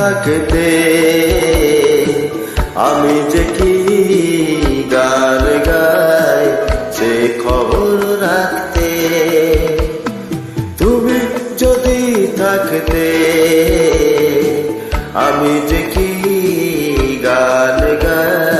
থাকতে আমি যে কি গান গাই সে খবর রাখতে, তুমি যদি থাকতে আমি যে কি গান গাই